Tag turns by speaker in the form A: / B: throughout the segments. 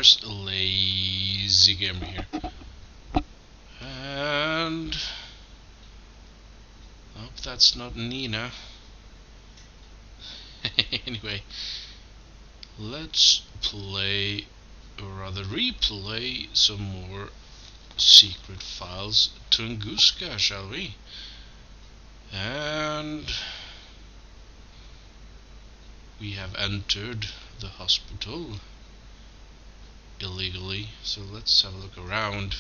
A: there's a lazy gamer here. And hope that's not Nina. Anyway, let's play, or rather replay, some more Secret Files Tunguska, shall we? And we have entered the hospital illegally, so let's have a look around.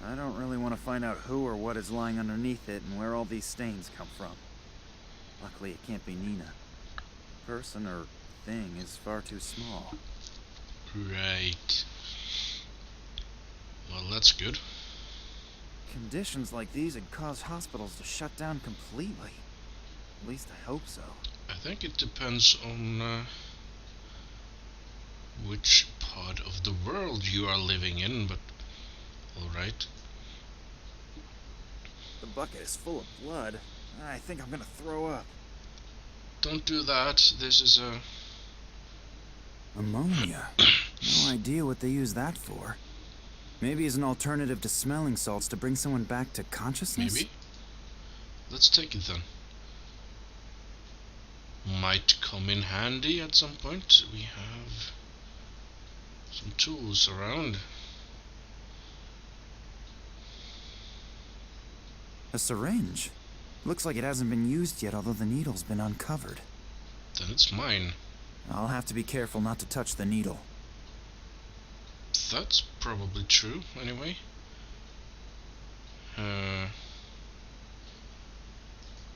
B: I don't really want to find out who or what is lying underneath it and where all these stains come from. Luckily, it can't be Nina. Person or thing is far too small.
A: Right. Well, that's good.
B: Conditions like these would cause hospitals to shut down completely. At least I hope so.
A: I think it depends on which part of the world you are living in, but alright.
B: The bucket is full of blood. I think I'm gonna throw up.
A: Don't do that. This is a...
B: Ammonia. No idea what they use that for. Maybe as an alternative to smelling salts to bring someone back to consciousness?
A: Maybe. Let's take it then. Might come in handy at some point. We have some tools around.
B: A syringe. Looks like it hasn't been used yet, although the needle's been uncovered.
A: Then it's mine.
B: I'll have to be careful not to touch the needle.
A: That's probably true, anyway.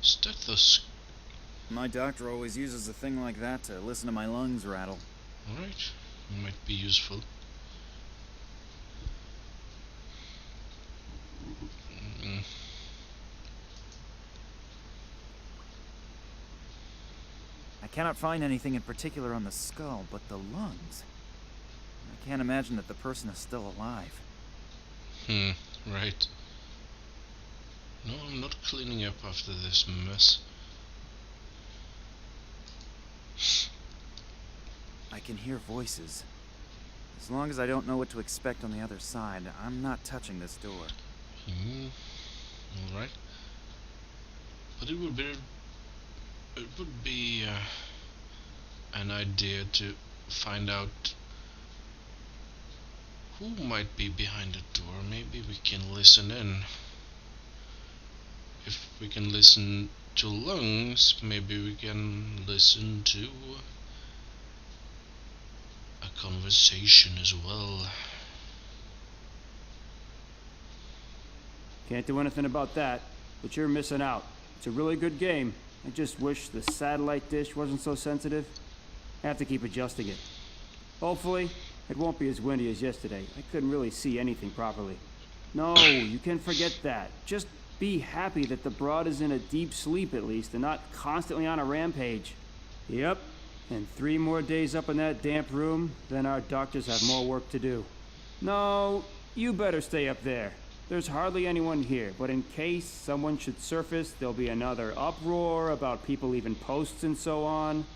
A: Stethoscope.
B: My doctor always uses a thing like that to listen to my lungs rattle.
A: Alright, might be useful.
B: I cannot find anything in particular on the skull, but the lungs. I can't imagine that the person is still alive.
A: Right. No, I'm not cleaning up after this mess.
B: I can hear voices. As long as I don't know what to expect on the other side, I'm not touching this door.
A: Alright. But it would be an idea to find out who might be behind the door. Maybe we can listen in. If we can listen to lungs, maybe we can listen to a conversation as well.
C: Can't do anything about that, but you're missing out. It's a really good game. I just wish the satellite dish wasn't so sensitive. I have to keep adjusting it. Hopefully, it won't be as windy as yesterday. I couldn't really see anything properly. No, you can forget that. Just be happy that the broad is in a deep sleep at least and not constantly on a rampage. Yep, and 3 more days up in that damp room, then our doctors have more work to do. No, you better stay up there. There's hardly anyone here, but in case someone should surface, there'll be another uproar about people leaving posts and so on.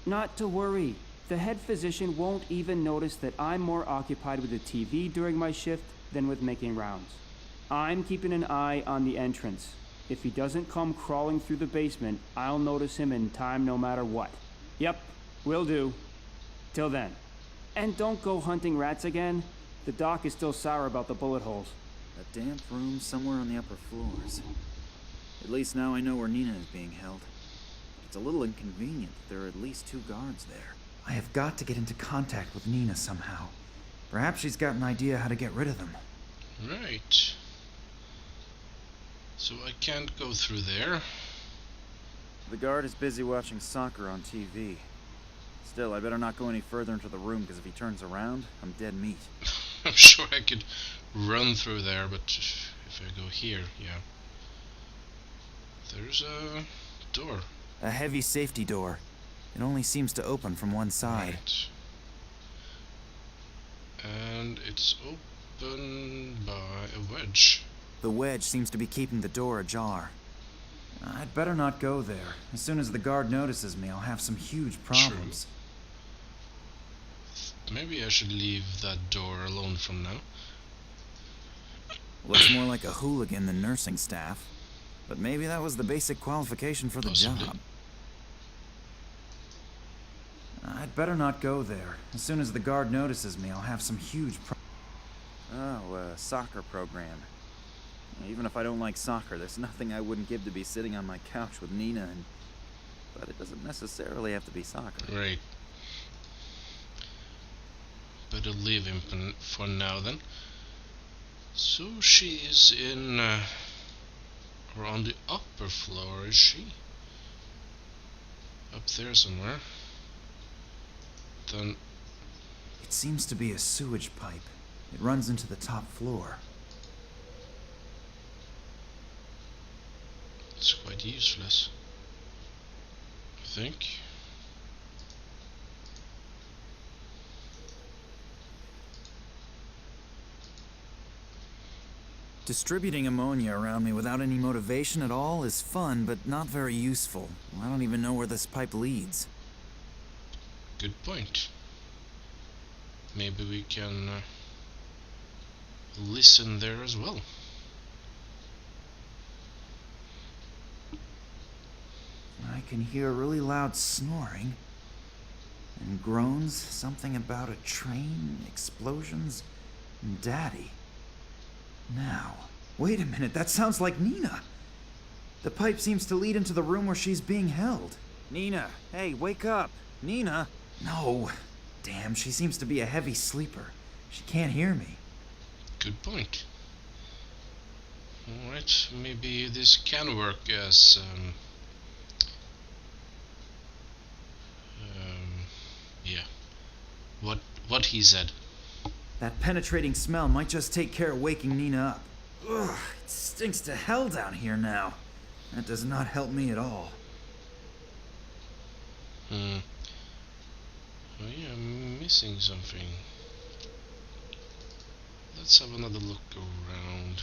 C: Not to worry. The head physician won't even notice that I'm more occupied with the TV during my shift than with making rounds. I'm keeping an eye on the entrance. If he doesn't come crawling through the basement, I'll notice him in time no matter what. Yep, will do. Till then. And don't go hunting rats again. The doc is still sour about the bullet holes.
B: A damp room somewhere on the upper floors. At least now I know where Nina is being held. It's a little inconvenient that there are at least 2 guards there. I have got to get into contact with Nina somehow. Perhaps she's got an idea how to get rid of them.
A: Right. So I can't go through there.
B: The guard is busy watching soccer on TV. Still, I better not go any further into the room, because if he turns around, I'm dead meat.
A: I'm sure I could run through there, but if I go here, yeah. There's a door.
B: A heavy safety door. It only seems to open from one side.
A: Right. And it's open by a wedge.
B: The wedge seems to be keeping the door ajar. I'd better not go there. As soon as the guard notices me, I'll have some huge problems.
A: maybe I should leave that door alone from now.
B: Looks more like a hooligan than nursing staff. But maybe that was the basic qualification for the
A: Possibly.
B: job. I'd better not go there. As soon as the guard notices me, I'll have some huge soccer program. Even if I don't like soccer, there's nothing I wouldn't give to be sitting on my couch with Nina and... But it doesn't necessarily have to be soccer.
A: Right. Better leave him for now then. So she is in... or on the upper floor, is she? Up there somewhere. Then...
B: It seems to be a sewage pipe. It runs into the top floor.
A: It's quite useless, I think.
B: Distributing ammonia around me without any motivation at all is fun, but not very useful. I don't even know where this pipe leads.
A: Good point. Maybe we can listen there as well.
B: I can hear really loud snoring and groans, something about a train, explosions, and Daddy. Now, wait a minute, that sounds like Nina. The pipe seems to lead into the room where she's being held. Nina, hey, wake up. Nina? No. Damn, she seems to be a heavy sleeper. She can't hear me.
A: Good point. Alright, maybe this can work as yeah. What he said.
B: That penetrating smell might just take care of waking Nina up. Ugh, it stinks to hell down here now. That does not help me at all.
A: Oh yeah, I'm missing something. Let's have another look around.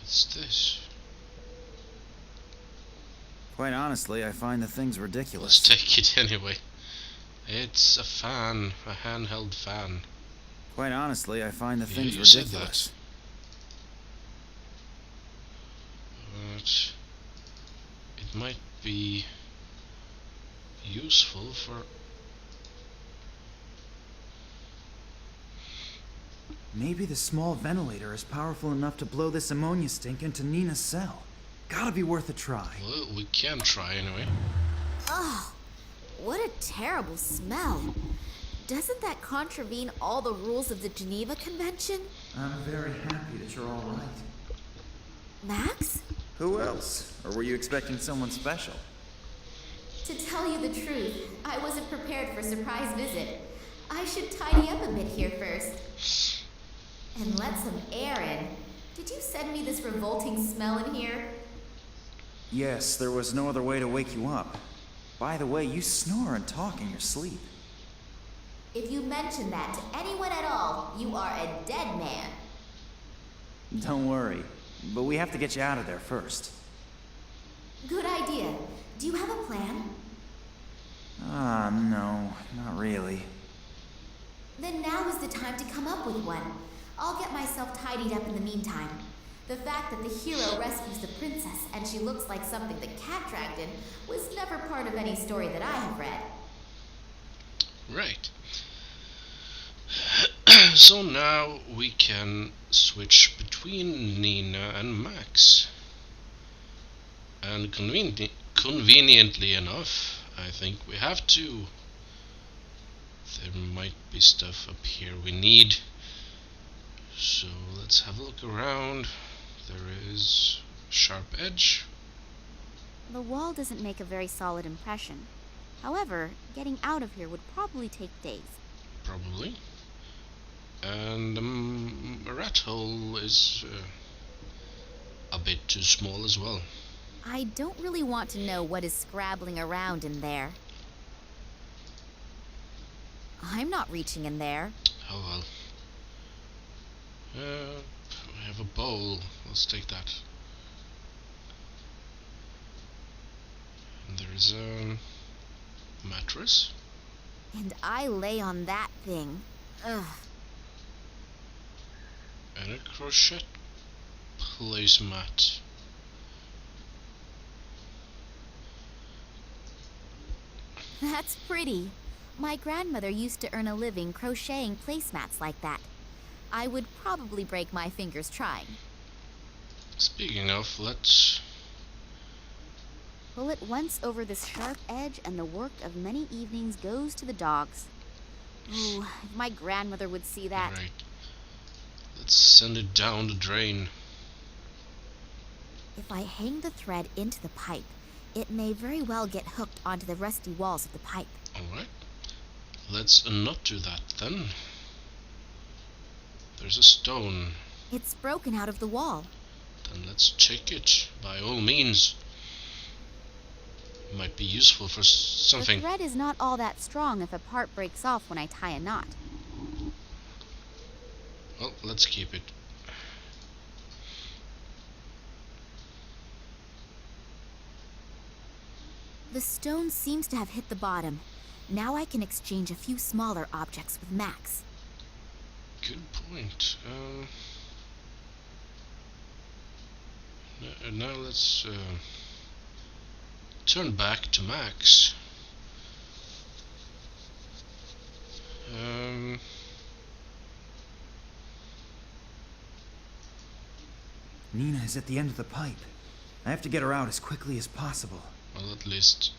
A: What's this?
B: Quite honestly, I find the thing's
A: Let's
B: ridiculous.
A: take it anyway. It's a fan, a handheld fan.
B: Quite honestly, I find the thing's
A: you said
B: ridiculous.
A: But it might be useful for...
B: Maybe the small ventilator is powerful enough to blow this ammonia stink into Nina's cell. Gotta be worth a try.
A: Well, we can try anyway.
D: Ugh, what a terrible smell. Doesn't that contravene all the rules of the Geneva Convention?
B: I'm very happy that you're all right.
D: Max?
B: Who else? Or were you expecting someone special?
D: To tell you the truth, I wasn't prepared for a surprise visit. I should tidy up a bit here first. And let some air in. Did you send me this revolting smell in here?
B: Yes, there was no other way to wake you up. By the way, you snore and talk in your sleep.
D: If you mention that to anyone at all, you are a dead man.
B: Don't worry, but we have to get you out of there first.
D: Good idea. Do you have a plan?
B: No, not really.
D: Then now is the time to come up with one. I'll get myself tidied up in the meantime. The fact that the hero rescues the princess and she looks like something the cat dragged in was never part of any story that I have read.
A: Right. So now we can switch between Nina and Max. And conveniently enough, I think we have to. There might be stuff up here we need. So let's have a look around. There is a sharp edge.
E: The wall doesn't make a very solid impression. However, getting out of here would probably take days.
A: Probably. And a rat hole is a bit too small as well.
E: I don't really want to know what is scrabbling around in there. I'm not reaching in there.
A: Oh well. We have a bowl. Let's take that. There's a mattress.
E: And I lay on that thing. Ugh.
A: And a crochet placemat.
E: That's pretty. My grandmother used to earn a living crocheting placemats like that. I would probably break my fingers trying.
A: Speaking of, let's...
E: Pull it once over this sharp edge and the work of many evenings goes to the dogs. Ooh, if my grandmother would see that.
A: Right. Let's send it down the drain.
E: If I hang the thread into the pipe, it may very well get hooked onto the rusty walls of the pipe.
A: Alright. Let's not do that then. There's a stone.
E: It's broken out of the wall.
A: Then let's check it, by all means. Might be useful for something.
E: The thread is not all that strong if a part breaks off when I tie a knot.
A: Well, let's keep it.
E: The stone seems to have hit the bottom. Now I can exchange a few smaller objects with Max.
A: Good point. Now let's turn back to Max.
B: Nina is at the end of the pipe. I have to get her out as quickly as possible.
A: Well, at least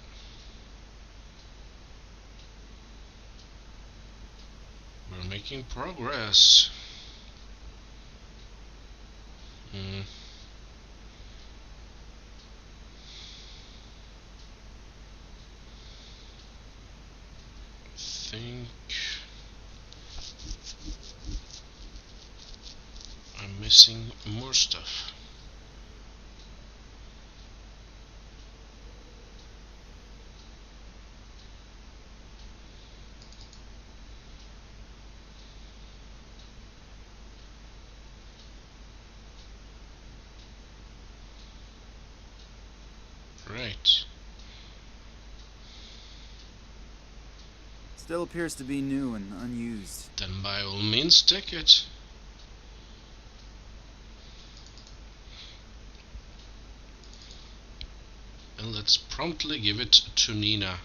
A: we're making progress. Think I'm missing more stuff. Right.
B: Still appears to be new and unused.
A: Then by all means take it. And let's promptly give it to Nina.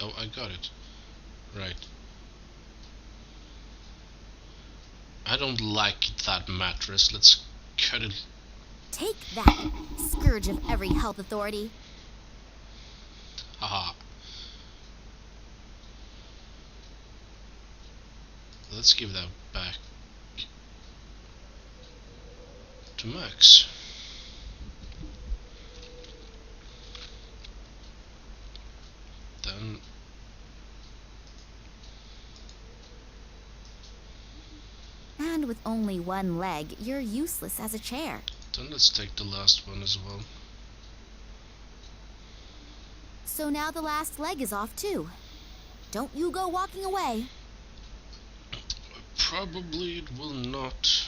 A: Oh, I got it. Right. I don't like that mattress. Let's cut it.
E: Take that, scourge of every health authority.
A: Haha. Let's give that back to Max. Then
E: And with only one leg, you're useless as a chair.
A: let's take the last one as well.
E: So now the last leg is off too. Don't you go walking away.
A: Probably it will not.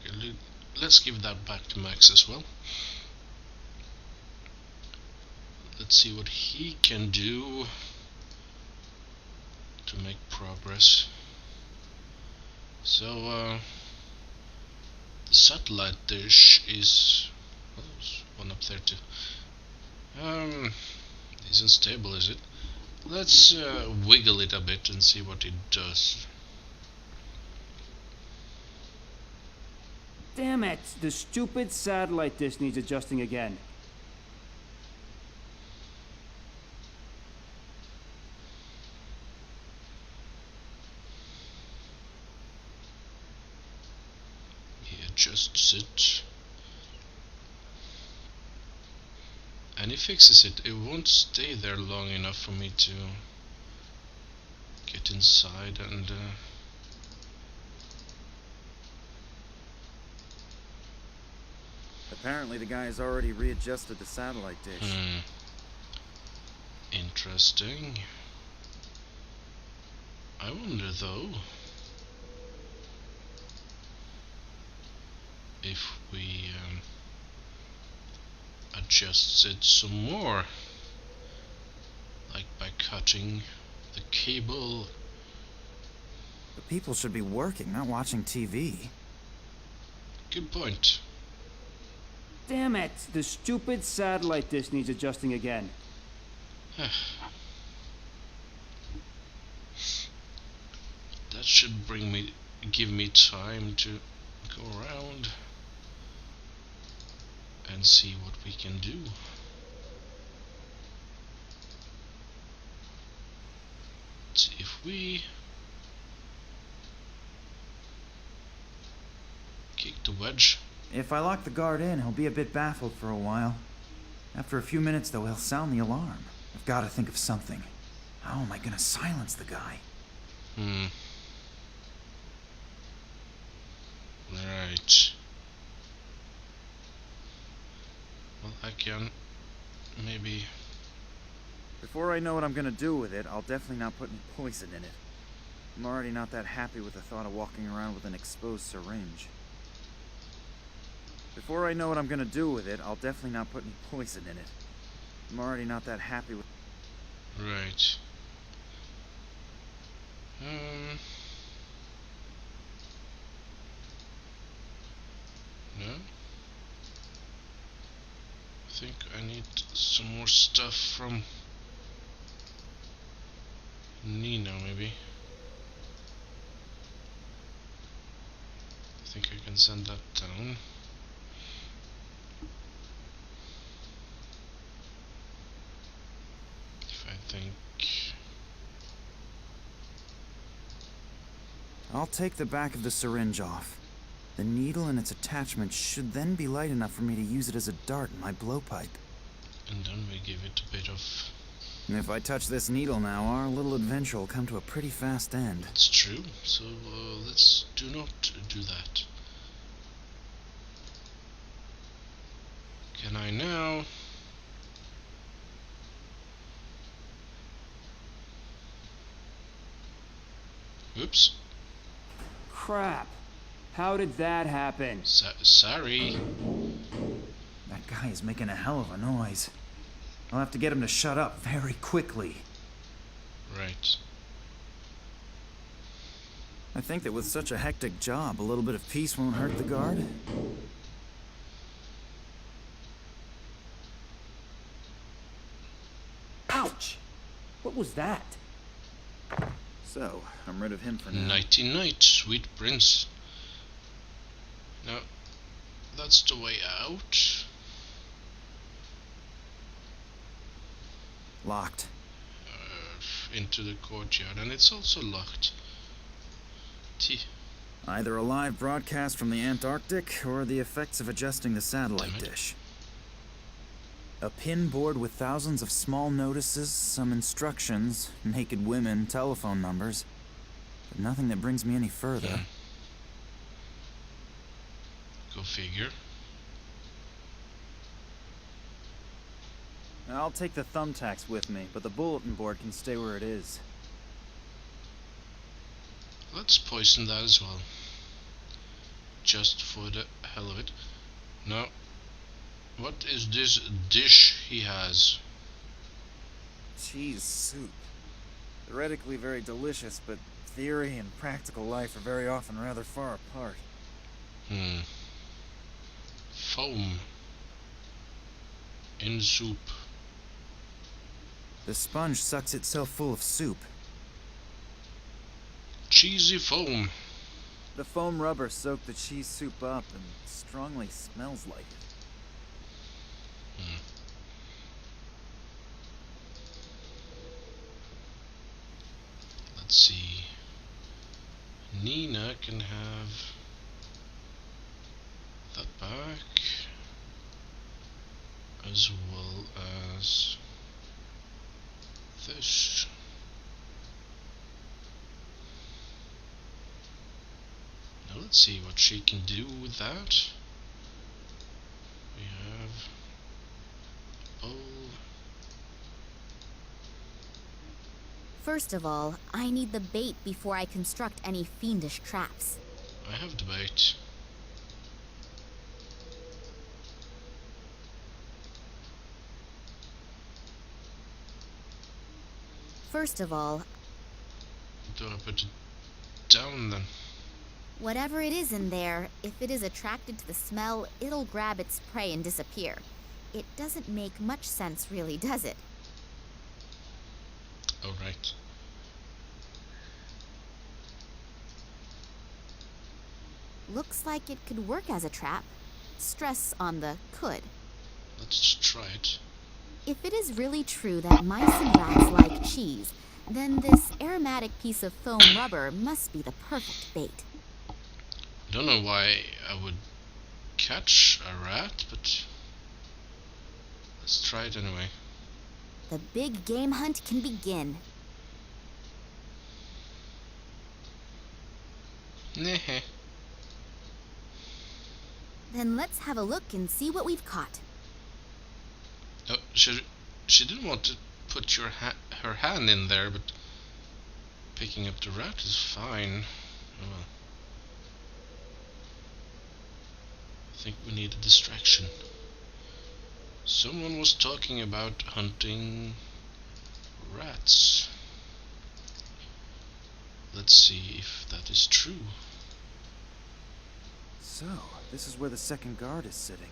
A: Okay, let's give that back to Max as well. Let's see what he can do to make progress. So, the satellite dish is... oh, there's one up there too. Isn't stable, is it? Let's wiggle it a bit and see what it does.
C: Damn it! The stupid satellite dish needs adjusting again.
A: He adjusts it. And he fixes it. It won't stay there long enough for me to get inside and
B: Apparently the guy has already readjusted the satellite dish.
A: Interesting. I wonder though if we adjust it some more, like by cutting the cable.
B: The people should be working, not watching TV.
A: Good point.
C: Damn it! The stupid satellite dish needs adjusting again.
A: That should give me time to go around and see what we can do. Let's see if we kick the wedge.
B: If I lock the guard in, he'll be a bit baffled for a while. After a few minutes, though, he'll sound the alarm. I've got to think of something. How am I gonna silence the guy?
A: Right. Well, I can maybe...
B: Before I know what I'm gonna do with it, I'll definitely not put any poison in it. I'm already not that happy with the thought of walking around with an exposed syringe. Before I know what I'm gonna do with it, I'll definitely not put any poison in it. I'm already not that happy with...
A: Right. No? I think I need some more stuff from Nina, maybe. I think I can send that down. If I think...
B: I'll take the back of the syringe off. The needle and its attachment should then be light enough for me to use it as a dart in my blowpipe.
A: And then we give it a bit of...
B: And if I touch this needle now, our little adventure will come to a pretty fast end.
A: That's true, so let's do not do that. Can I now... Oops.
C: Crap. How did that happen?
A: Sorry.
B: That guy is making a hell of a noise. I'll have to get him to shut up very quickly.
A: Right.
B: I think that with such a hectic job, a little bit of peace won't hurt the guard.
C: Ouch! What was that?
B: So, I'm rid of him for now.
A: Nighty night, sweet prince. Now, that's the way out.
B: Locked.
A: Into the courtyard, and it's also locked.
B: Either a live broadcast from the Antarctic, or the effects of adjusting the satellite dish. A pin board with thousands of small notices, some instructions, naked women, telephone numbers, but nothing that brings me any further.
A: Go figure.
B: I'll take the thumbtacks with me, but the bulletin board can stay where it is.
A: Let's poison that as well. Just for the hell of it. Now, what is this dish he has?
B: Cheese soup. Theoretically very delicious, but theory and practical life are very often rather far apart.
A: Foam. In soup.
B: The sponge sucks itself full of soup.
A: Cheesy foam.
B: The foam rubber soaked the cheese soup up and strongly smells like it.
A: Let's see. Nina can have that back, as well as this. Now let's see what she can do with that.
E: First of all, I need the bait before I construct any fiendish traps.
A: I have the bait.
E: First of all,
A: Do I put it down then?
E: whatever it is in there, if it is attracted to the smell, it'll grab its prey and disappear. It doesn't make much sense, really, does it?
A: Alright.
E: Looks like it could work as a trap. Stress on the could.
A: Let's try it.
E: If it is really true that mice and rats like cheese, then this aromatic piece of foam rubber must be the perfect bait.
A: I don't know why I would catch a rat, but let's try it anyway.
E: The big game hunt can begin.
A: Neh.
E: Then let's have a look and see what we've caught.
A: Oh, she didn't want to put her hand in there, but picking up the rat is fine. Oh well. I think we need a distraction. Someone was talking about hunting rats. Let's see if that is true.
B: So, this is where the second guard is sitting.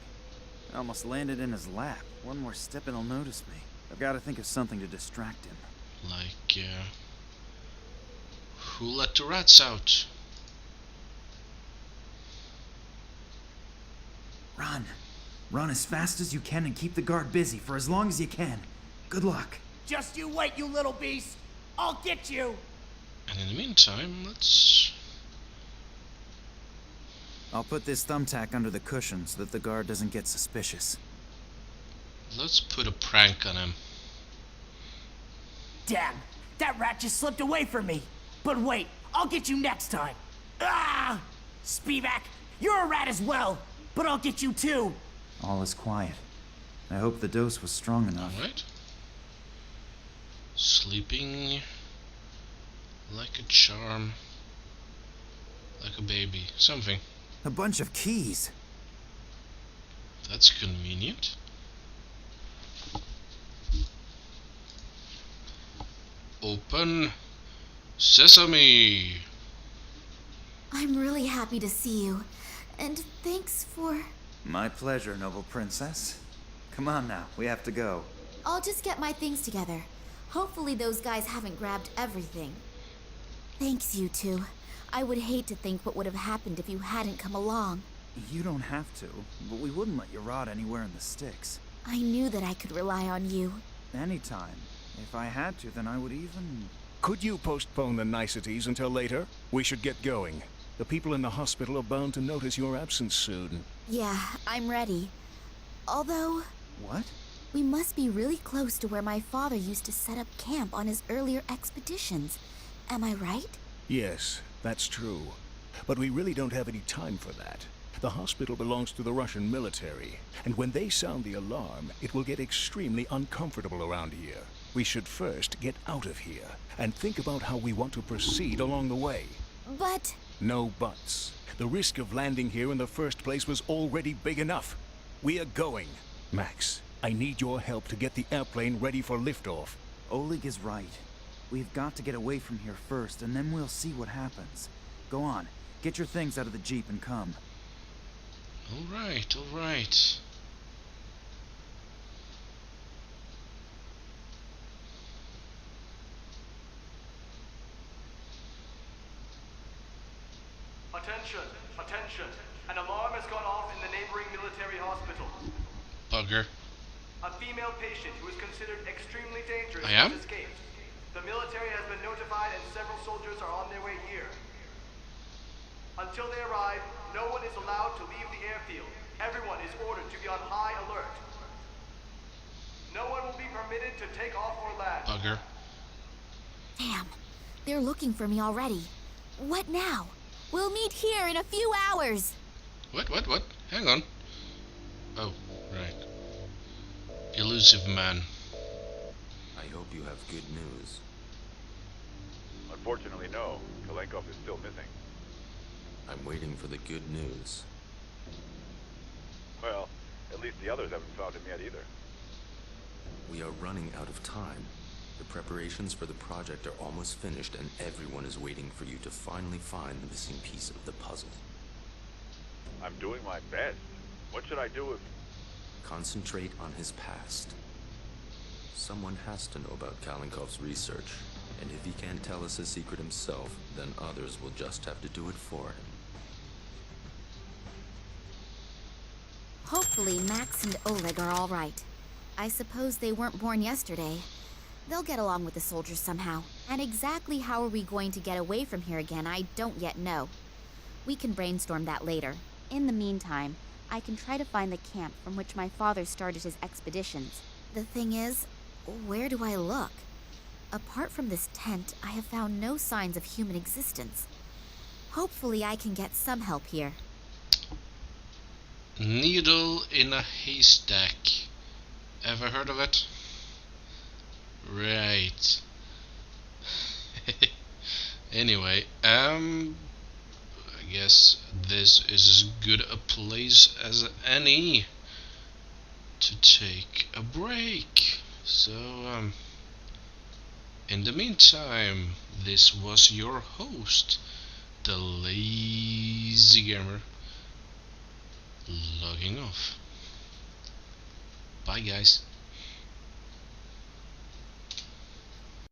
B: I almost landed in his lap. One more step and he'll notice me. I've got to think of something to distract him.
A: Like, who let the rats out?
B: Run. Run as fast as you can and keep the guard busy for as long as you can. Good luck.
F: Just you wait, you little beast! I'll get you!
A: And in the meantime, let's...
B: I'll put this thumbtack under the cushion so that the guard doesn't get suspicious.
A: Let's put a prank on him.
F: Damn, that rat just slipped away from me. But wait, I'll get you next time. Ah! Spivak, you're a rat as well, but I'll get you too.
B: All is quiet. I hope the dose was strong enough.
A: Alright. Sleeping like a charm. Like a baby. Something.
B: A bunch of keys.
A: That's convenient. Open sesame.
E: I'm really happy to see you. And thanks for...
B: My pleasure, noble princess. Come on now, we have to go.
E: I'll just get my things together. Hopefully those guys haven't grabbed everything. Thanks, you two. I would hate to think what would have happened if you hadn't come along.
B: You don't have to, but we wouldn't let you rot anywhere in the sticks.
E: I knew that I could rely on you.
B: Anytime. If I had to, then I would even...
G: Could you postpone the niceties until later? We should get going. The people in the hospital are bound to notice your absence soon.
E: Yeah, I'm ready. Although,
B: What?
E: we must be really close to where my father used to set up camp on his earlier expeditions. Am I right?
G: Yes, that's true. But we really don't have any time for that. The hospital belongs to the Russian military, and when they sound the alarm, it will get extremely uncomfortable around here. We should first get out of here, and think about how we want to proceed along the way.
E: But...
G: No buts. The risk of landing here in the first place was already big enough. We are going. Max, I need your help to get the airplane ready for liftoff.
B: Oleg is right. We've got to get away from here first, and then we'll see what happens. Go on, get your things out of the jeep and come.
A: Alright, alright.
H: Attention, attention. An alarm has gone off in the neighboring military hospital.
A: Bugger.
H: A female patient who is considered extremely dangerous
A: I am?
H: has escaped. The military has been notified and several soldiers are on their way here. Until they arrive, no one is allowed to leave the airfield. Everyone is ordered to be on high alert. No one will be permitted to take off or land.
A: Bugger.
E: damn, they're looking for me already. What now? We'll meet here in a few hours.
A: What? Hang on. Oh, right. Elusive man.
I: I hope you have good news. Unfortunately, no. Kalenkov is still missing.
J: I'm waiting for the good news.
I: Well, at least the others haven't found him yet either.
J: We are running out of time. The preparations for the project are almost finished, and everyone is waiting for you to finally find the missing piece of the puzzle.
I: I'm doing my best. What should I do if...
J: Concentrate on his past. Someone has to know about Kalinkov's research, and if he can't tell us his secret himself, then others will just have to do it for him.
E: Hopefully Max and Oleg are all right. I suppose they weren't born yesterday. They'll get along with the soldiers somehow. And exactly how are we going to get away from here again, I don't yet know. We can brainstorm that later. In the meantime, I can try to find the camp from which my father started his expeditions. The thing is, where do I look? Apart from this tent, I have found no signs of human existence. Hopefully I can get some help here.
A: Needle in a haystack. Ever heard of it? Right. Anyway, I guess this is as good a place as any to take a break. So, in the meantime, this was your host, the Lazy Gamer, logging off. Bye, guys.